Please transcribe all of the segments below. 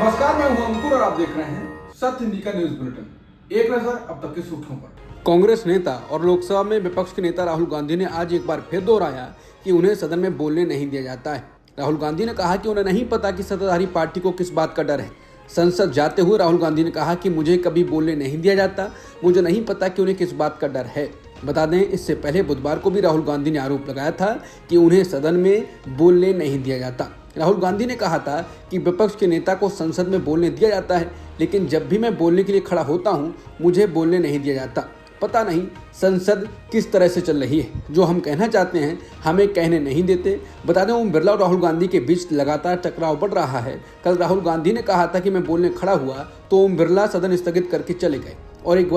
नमस्कार, मैं हूं अंकुर और आप देख रहे हैं सत्य हिंदी का न्यूज बुलेटिन। एक नजर अब तक की सुर्खियों पर। कांग्रेस नेता और लोकसभा में विपक्ष के नेता राहुल गांधी ने आज एक बार फिर दोहराया कि उन्हें सदन में बोलने नहीं दिया जाता है। राहुल गांधी ने कहा कि उन्हें नहीं पता कि सत्ताधारी पार्टी को किस बात का डर है। संसद जाते हुए राहुल गांधी ने कहा कि मुझे कभी बोलने नहीं दिया जाता, मुझे नहीं पता कि उन्हें किस बात का डर है। बता दें, इससे पहले बुधवार को भी राहुल गांधी ने आरोप लगाया था कि उन्हें सदन में बोलने नहीं दिया जाता। राहुल गांधी ने कहा था कि विपक्ष के नेता को संसद में बोलने दिया जाता है, लेकिन जब भी मैं बोलने के लिए खड़ा होता हूं, मुझे बोलने नहीं दिया जाता। पता नहीं संसद किस तरह से चल रही है, जो हम कहना चाहते हैं हमें कहने नहीं देते। बता दें, ओम बिरला और राहुल गांधी के बीच लगातार टकराव बढ़ रहा है। कल राहुल गांधी ने कहा था कि मैं बोलने खड़ा हुआ तो ओम बिरला सदन स्थगित करके चले गए। और एक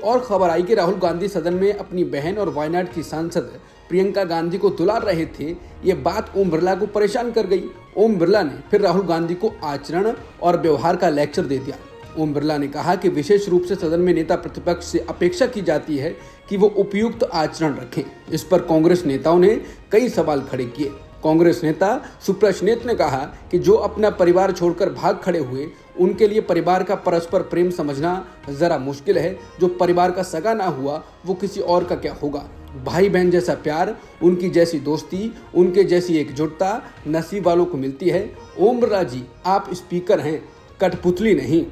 और खबर आई कि राहुल गांधी सदन में अपनी बहन और वायनाड की सांसद प्रियंका गांधी को दुलार रहे थे। ये बात ओम बिरला को परेशान कर गई। ओम बिरला ने फिर राहुल गांधी को आचरण और व्यवहार का लेक्चर दे दिया। ओम बिरला ने कहा कि विशेष रूप से सदन में नेता प्रतिपक्ष से अपेक्षा की जाती है कि वो उपयुक्त आचरण रखें। इस पर कांग्रेस नेताओं ने कई सवाल खड़े किए। कांग्रेस नेता सुप्रश्नेत ने कहा कि जो अपना परिवार छोड़कर भाग खड़े हुए, उनके लिए परिवार का परस्पर प्रेम समझना जरा मुश्किल है। जो परिवार का सगा ना हुआ, वो किसी और का क्या होगा। भाई बहन जैसा प्यार, उनकी जैसी दोस्ती, उनके जैसी एकजुटता नसीब वालों को मिलती है। ओम बिरला जी, आप स्पीकर हैं, कठपुतली नहीं।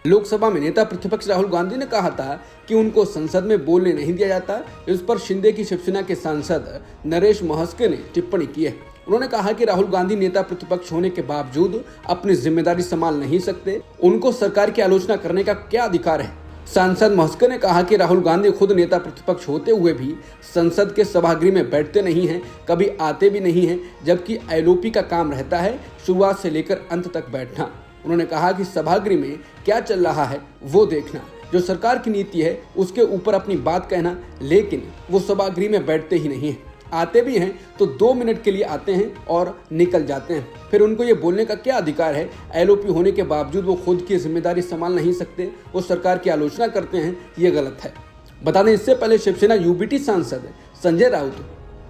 लोकसभा में नेता प्रतिपक्ष राहुल गांधी ने कहा था कि उनको संसद में बोलने नहीं दिया जाता। इस पर शिंदे की शिवसेना के सांसद नरेश महस्के ने टिप्पणी की है। उन्होंने कहा कि राहुल गांधी नेता प्रतिपक्ष होने के बावजूद अपनी जिम्मेदारी संभाल नहीं सकते, उनको सरकार की आलोचना करने का क्या अधिकार है। सांसद महस्के ने कहा कि राहुल गांधी खुद नेता प्रतिपक्ष होते हुए भी संसद के सभागृह में बैठते नहीं हैं, कभी आते भी नहीं हैं, जबकि एलओपी का काम रहता है शुरुआत से लेकर अंत तक बैठना। उन्होंने कहा कि सभागृह में क्या चल रहा है वो देखना, जो सरकार की नीति है उसके ऊपर अपनी बात कहना, लेकिन वो सभागृह में बैठते ही नहीं हैं। आते भी हैं तो 2 मिनट के लिए आते हैं और निकल जाते हैं। फिर उनको ये बोलने का क्या अधिकार है। एलओपी होने के बावजूद वो खुद की जिम्मेदारी संभाल नहीं सकते, वो सरकार की आलोचना करते हैं, ये गलत है। बता दें, इससे पहले शिवसेना यूबीटी सांसद संजय राउत,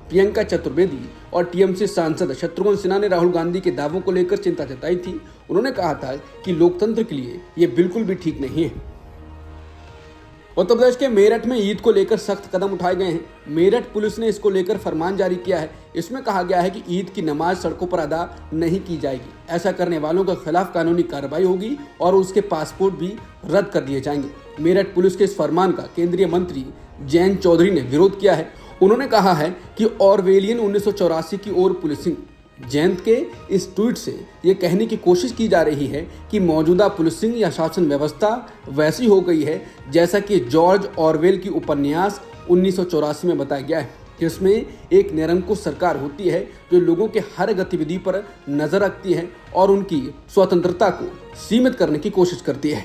प्रियंका चतुर्वेदी और टीएमसी सांसद शत्रुघ्न सिन्हा ने राहुल गांधी के दावों को लेकर चिंता जताई थी। उन्होंने कहा था कि लोकतंत्र के लिए ये बिल्कुल भी ठीक नहीं है। उत्तर प्रदेश के मेरठ में ईद को लेकर सख्त कदम उठाए गए हैं। मेरठ पुलिस ने इसको लेकर फरमान जारी किया है। इसमें कहा गया है कि ईद की नमाज सड़कों पर अदा नहीं की जाएगी। ऐसा करने वालों के खिलाफ कानूनी कार्रवाई होगी और उसके पासपोर्ट भी रद्द कर दिए जाएंगे। मेरठ पुलिस के इस फरमान का केंद्रीय मंत्री जयंत चौधरी ने विरोध किया है। उन्होंने कहा है कि ऑरवेलियन 1984 की ओर पुलिसिंग। जयंत के इस ट्वीट से ये कहने की कोशिश की जा रही है कि मौजूदा पुलिसिंग या शासन व्यवस्था वैसी हो गई है जैसा कि जॉर्ज ऑरवेल की उपन्यास 1984 में बताया गया है, जिसमें एक निरंकुश सरकार होती है जो लोगों के हर गतिविधि पर नजर रखती है और उनकी स्वतंत्रता को सीमित करने की कोशिश करती है।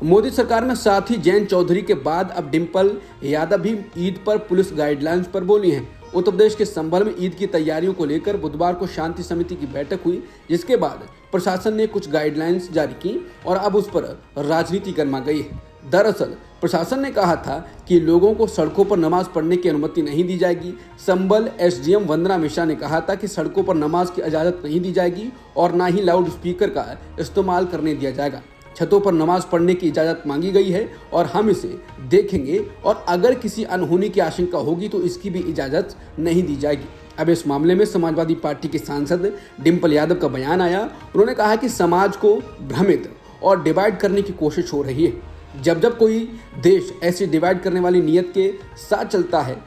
मोदी सरकार में साथ ही जयंत चौधरी के बाद अब डिम्पल यादव भी ईद पर पुलिस गाइडलाइंस पर बोली हैं। उत्तर प्रदेश के संभल में ईद की तैयारियों को लेकर बुधवार को शांति समिति की बैठक हुई, जिसके बाद प्रशासन ने कुछ गाइडलाइंस जारी की और अब उस पर राजनीति गर्मा गई है। दरअसल प्रशासन ने कहा था कि लोगों को सड़कों पर नमाज पढ़ने की अनुमति नहीं दी जाएगी। संभल एसडीएम वंदना मिश्रा ने कहा था कि सड़कों पर नमाज की इजाजत नहीं दी जाएगी और ना ही लाउड स्पीकर का इस्तेमाल करने दिया जाएगा। छतों पर नमाज पढ़ने की इजाज़त मांगी गई है और हम इसे देखेंगे और अगर किसी अनहोनी की आशंका होगी तो इसकी भी इजाज़त नहीं दी जाएगी। अब इस मामले में समाजवादी पार्टी के सांसद डिम्पल यादव का बयान आया। उन्होंने कहा कि समाज को भ्रमित और डिवाइड करने की कोशिश हो रही है। जब कोई देश ऐसी डिवाइड करने वाली नीयत के साथ चलता है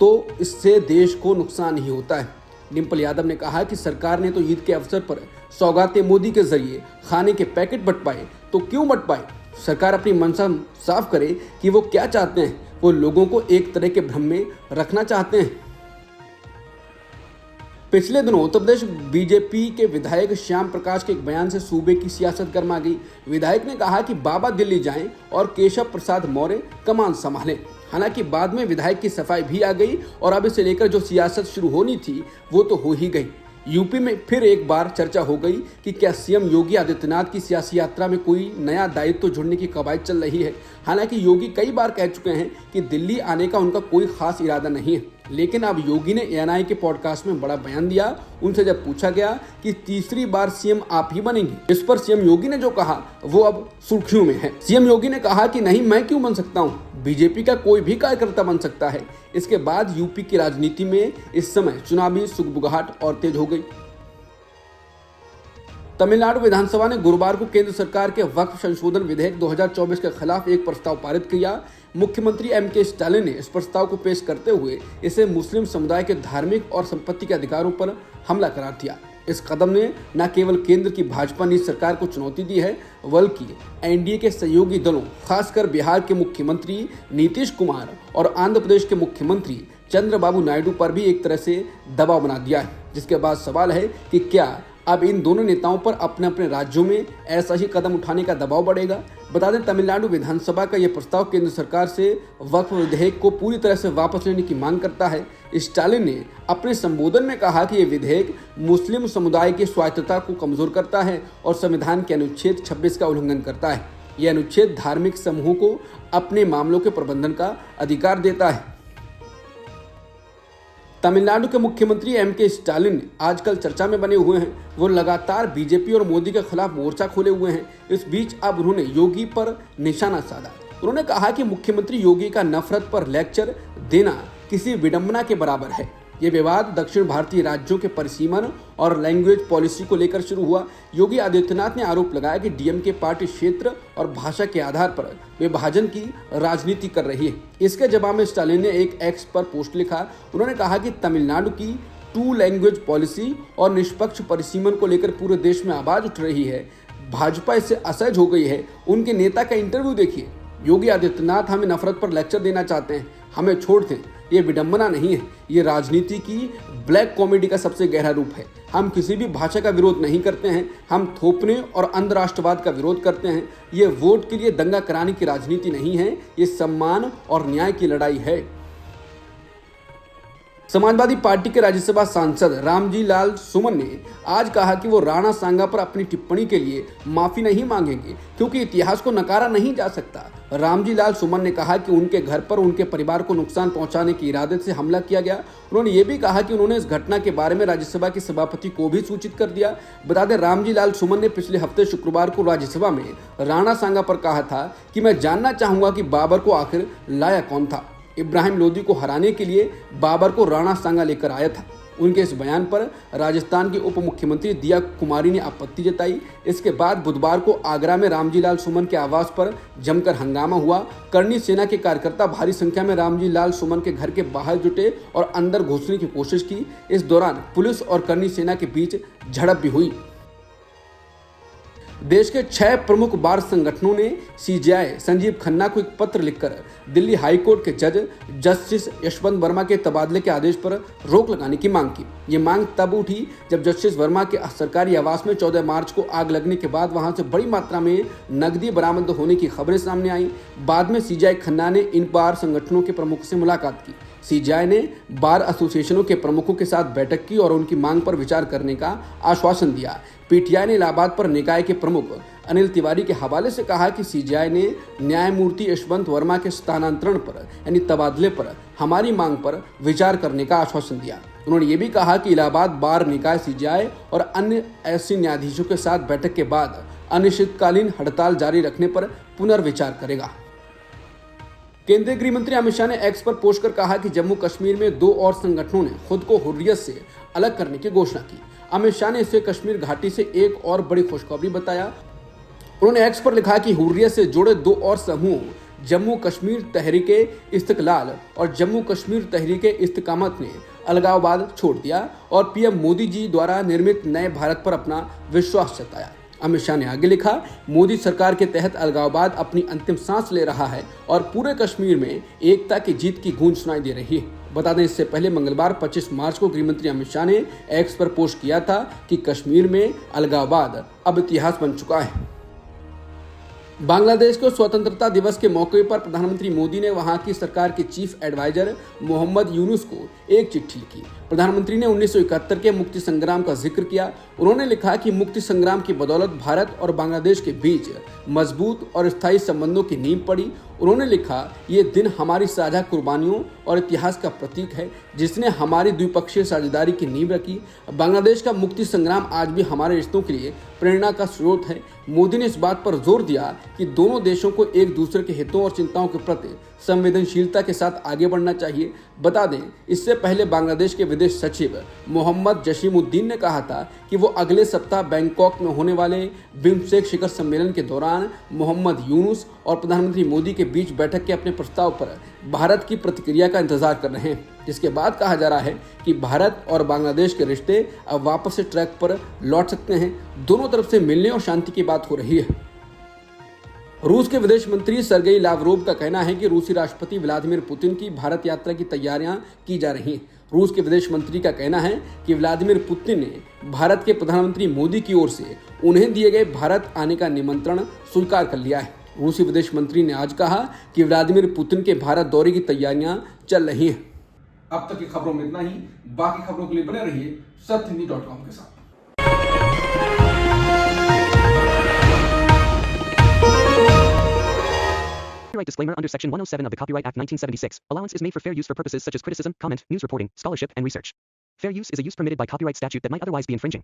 तो इससे देश को नुकसान ही होता है। डिम्पल यादव ने कहा कि सरकार ने तो ईद के अवसर पर सौगातें मोदी के जरिए खाने के पैकेट बंटवाए, तो क्यों बंटवाए। सरकार अपनी मंशा साफ करे कि वो क्या चाहते हैं। वो लोगों को एक तरह के भ्रम में रखना चाहते हैं। पिछले दिनों उत्तर प्रदेश बीजेपी के विधायक श्याम प्रकाश के एक बयान से सूबे की सियासत गर्मा गई। विधायक ने कहा कि बाबा दिल्ली जाएं और केशव प्रसाद मौर्य कमान संभालें। हालांकि बाद में विधायक की सफाई भी आ गई और अब इसे लेकर जो सियासत शुरू होनी थी वो तो हो ही गई। यूपी में फिर एक बार चर्चा हो गई कि क्या सीएम योगी आदित्यनाथ की सियासी यात्रा में कोई नया दायित्व जुड़ने की कवायद चल रही है। हालांकि योगी कई बार कह चुके हैं कि दिल्ली आने का उनका कोई खास इरादा नहीं है। लेकिन अब योगी ने एएनआई के पॉडकास्ट में बड़ा बयान दिया। उनसे जब पूछा गया कि तीसरी बार सीएम आप ही बनेंगे, इस पर सीएम योगी ने जो कहा वो अब सुर्खियों में है। सीएम योगी ने कहा कि नहीं, मैं क्यों बन सकता हूं, बीजेपी का कोई भी कार्यकर्ता बन सकता है। इसके बाद यूपी की राजनीति में इस समय चुनावी सुगबुगाहट और तेज हो गई। तमिलनाडु विधानसभा ने गुरुवार को केंद्र सरकार के वक्फ संशोधन विधेयक 2024 के खिलाफ एक प्रस्ताव पारित किया। मुख्यमंत्री एमके स्टालिन ने इस प्रस्ताव को पेश करते हुए इसे मुस्लिम समुदाय के धार्मिक और संपत्ति के अधिकारों पर हमला करार दिया। इस कदम ने न केवल केंद्र की भाजपा नीति सरकार को चुनौती दी है, बल्कि एनडीए के सहयोगी दलों, खासकर बिहार के मुख्यमंत्री नीतीश कुमार और आंध्र प्रदेश के मुख्यमंत्री चंद्रबाबू नायडू पर भी एक तरह से दबाव बना दिया है। जिसके बाद सवाल है कि क्या अब इन दोनों नेताओं पर अपने अपने राज्यों में ऐसा ही कदम उठाने का दबाव बढ़ेगा। बता दें, तमिलनाडु विधानसभा का यह प्रस्ताव केंद्र सरकार से वक्फ विधेयक को पूरी तरह से वापस लेने की मांग करता है। स्टालिन ने अपने संबोधन में कहा कि यह विधेयक मुस्लिम समुदाय की स्वायत्तता को कमजोर करता है और संविधान के अनुच्छेद 26 का उल्लंघन करता है। यह अनुच्छेद धार्मिक समूहों को अपने मामलों के प्रबंधन का अधिकार देता है। तमिलनाडु के मुख्यमंत्री एमके स्टालिन आजकल चर्चा में बने हुए हैं। वो लगातार बीजेपी और मोदी के खिलाफ मोर्चा खोले हुए हैं। इस बीच अब उन्होंने योगी पर निशाना साधा। उन्होंने कहा कि मुख्यमंत्री योगी का नफरत पर लेक्चर देना किसी विडंबना के बराबर है। ये विवाद दक्षिण भारतीय राज्यों के परिसीमन और लैंग्वेज पॉलिसी को लेकर शुरू हुआ। योगी आदित्यनाथ ने आरोप लगाया कि डीएमके पार्टी क्षेत्र और भाषा के आधार पर विभाजन की राजनीति कर रही है। इसके जवाब में स्टालिन ने एक एक्स पर पोस्ट लिखा। उन्होंने कहा कि तमिलनाडु की 2 लैंग्वेज पॉलिसी और निष्पक्ष परिसीमन को लेकर पूरे देश में आवाज उठ रही है। भाजपा इससे असहज हो गई है। उनके नेता का इंटरव्यू देखिए। योगी आदित्यनाथ हमें नफरत पर लेक्चर देना चाहते हैं, हमें छोड़ दें। ये विडंबना नहीं है, ये राजनीति की ब्लैक कॉमेडी का सबसे गहरा रूप है। हम किसी भी भाषा का विरोध नहीं करते हैं, हम थोपने और अंधराष्ट्रवाद का विरोध करते हैं। ये वोट के लिए दंगा कराने की राजनीति नहीं है, ये सम्मान और न्याय की लड़ाई है। समाजवादी पार्टी के राज्यसभा सांसद रामजी लाल सुमन ने आज कहा कि वो राणा सांगा पर अपनी टिप्पणी के लिए माफी नहीं मांगेंगे, क्योंकि इतिहास को नकारा नहीं जा सकता। रामजी लाल सुमन ने कहा कि उनके घर पर उनके परिवार को नुकसान पहुंचाने के इरादे से हमला किया गया। उन्होंने ये भी कहा कि उन्होंने इस घटना के बारे में राज्यसभा के सभापति को भी सूचित कर दिया। बता दें, रामजी लाल सुमन ने पिछले हफ्ते शुक्रवार को राज्यसभा में राणा सांगा पर कहा था कि मैं जानना चाहूंगा कि बाबर को आखिर लाया कौन था। इब्राहिम लोदी को हराने के लिए बाबर को राणा सांगा लेकर आया था। उनके इस बयान पर राजस्थान की उप मुख्यमंत्री दिया कुमारी ने आपत्ति जताई। इसके बाद बुधवार को आगरा में रामजी लाल सुमन के आवास पर जमकर हंगामा हुआ। करनी सेना के कार्यकर्ता भारी संख्या में रामजी लाल सुमन के घर के बाहर जुटे और अंदर घुसने की कोशिश की। इस दौरान पुलिस और करनी सेना के बीच झड़प भी हुई। देश के 6 प्रमुख बार संगठनों ने सीजेआई संजीव खन्ना को एक पत्र लिखकर दिल्ली हाई कोर्ट के जज जस्टिस यशवंत वर्मा के तबादले के आदेश पर रोक लगाने की मांग की। ये मांग तब उठी जब जस्टिस वर्मा के सरकारी आवास में 14 मार्च को आग लगने के बाद वहां से बड़ी मात्रा में नकदी बरामद होने की खबरें सामने आई। बाद में सीजेआई खन्ना ने इन बार संगठनों के प्रमुख से मुलाकात की। सीजेआई ने बार एसोसिएशनों के प्रमुखों के साथ बैठक की और उनकी मांग पर विचार करने का आश्वासन दिया। पीटीआई ने इलाहाबाद पर निकाय के प्रमुख अनिल तिवारी के हवाले से कहा कि सीजेआई ने न्यायमूर्ति यशवंत वर्मा के स्थानांतरण पर यानी तबादले पर हमारी मांग पर विचार करने का आश्वासन दिया। उन्होंने ये भी कहा कि इलाहाबाद बार निकाय सीजेआई और अन्य ऐसे न्यायाधीशों के साथ बैठक के बाद अनिश्चितकालीन हड़ताल जारी रखने पर पुनर्विचार करेगा। केंद्रीय गृह मंत्री अमित शाह ने एक्स पर पोस्ट कर कहा कि जम्मू कश्मीर में 2 और संगठनों ने खुद को हुर्रियत से अलग करने की घोषणा की। अमित शाह ने इसे कश्मीर घाटी से एक और बड़ी खुशखबरी बताया। उन्होंने एक्स पर लिखा कि हुर्रियत से जुड़े 2 और समूह जम्मू कश्मीर तहरीके इस्तिकलाल और जम्मू कश्मीर तहरीके इस्तिकामत ने अलगाववाद छोड़ दिया और पीएम मोदी जी द्वारा निर्मित नए भारत पर अपना विश्वास जताया। अमित शाह ने आगे लिखा, मोदी सरकार के तहत अलगाववाद अपनी अंतिम सांस ले रहा है और पूरे कश्मीर में एकता की जीत की गूंज सुनाई दे रही है। बता दें, इससे पहले मंगलवार 25 मार्च को गृहमंत्री अमित शाह ने एक्स पर पोस्ट किया था कि कश्मीर में अलगाववाद अब इतिहास बन चुका है। बांग्लादेश को स्वतंत्रता दिवस के मौके पर प्रधानमंत्री मोदी ने वहां की सरकार के चीफ एडवाइजर मोहम्मद यूनुस को एक चिट्ठी लिखी। प्रधानमंत्री ने 1971 के मुक्ति संग्राम का जिक्र किया। उन्होंने लिखा कि मुक्ति संग्राम की बदौलत भारत और बांग्लादेश के बीच मजबूत और स्थायी संबंधों की नींव पड़ी। उन्होंने लिखा, ये दिन हमारी साझा कुर्बानियों और इतिहास का प्रतीक है जिसने हमारी द्विपक्षीय साझेदारी की नींव रखी। बांग्लादेश का मुक्ति संग्राम आज भी हमारे रिश्तों के लिए प्रेरणा का स्रोत है। मोदी ने इस बात पर जोर दिया कि दोनों देशों को एक दूसरे के हितों और चिंताओं के प्रति संवेदनशीलता के साथ आगे बढ़ना चाहिए। बता दें, इससे पहले बांग्लादेश के विदेश सचिव मोहम्मद जसीमुद्दीन ने कहा था कि वो अगले सप्ताह बैंकॉक में होने वाले बिम्स्टेक शिखर सम्मेलन के दौरान मोहम्मद यूनुस और प्रधानमंत्री मोदी के बीच बैठक के अपने प्रस्ताव पर भारत की प्रतिक्रिया का इंतजार कर रहे हैं, जिसके बाद कहा जा रहा है कि भारत और बांग्लादेश के रिश्ते अब वापस से ट्रैक पर लौट सकते हैं। दोनों तरफ से मिलने और शांति की बात हो रही है। रूस के विदेश मंत्री सर्गेई लावरोव का कहना है कि रूसी राष्ट्रपति व्लादिमीर पुतिन की भारत यात्रा की तैयारियां की जा रही हैं। रूस के विदेश मंत्री का कहना है कि व्लादिमीर पुतिन ने भारत के प्रधानमंत्री मोदी की ओर से उन्हें दिए गए भारत आने का निमंत्रण स्वीकार कर लिया है। रूसी विदेश मंत्री ने आज कहा कि व्लादिमीर पुतिन के भारत दौरे की तैयारियां चल रही हैं। अब तक की खबरों में इतना ही। बाकी खबरों के लिए बने रहिए सत्यहिंदी.com के साथ। Copyright disclaimer under Section 107 of the Copyright Act 1976. Allowance is made for fair use for purposes such as criticism, comment, news reporting, scholarship, and research. Fair use is a use permitted by copyright statute that might otherwise be infringing.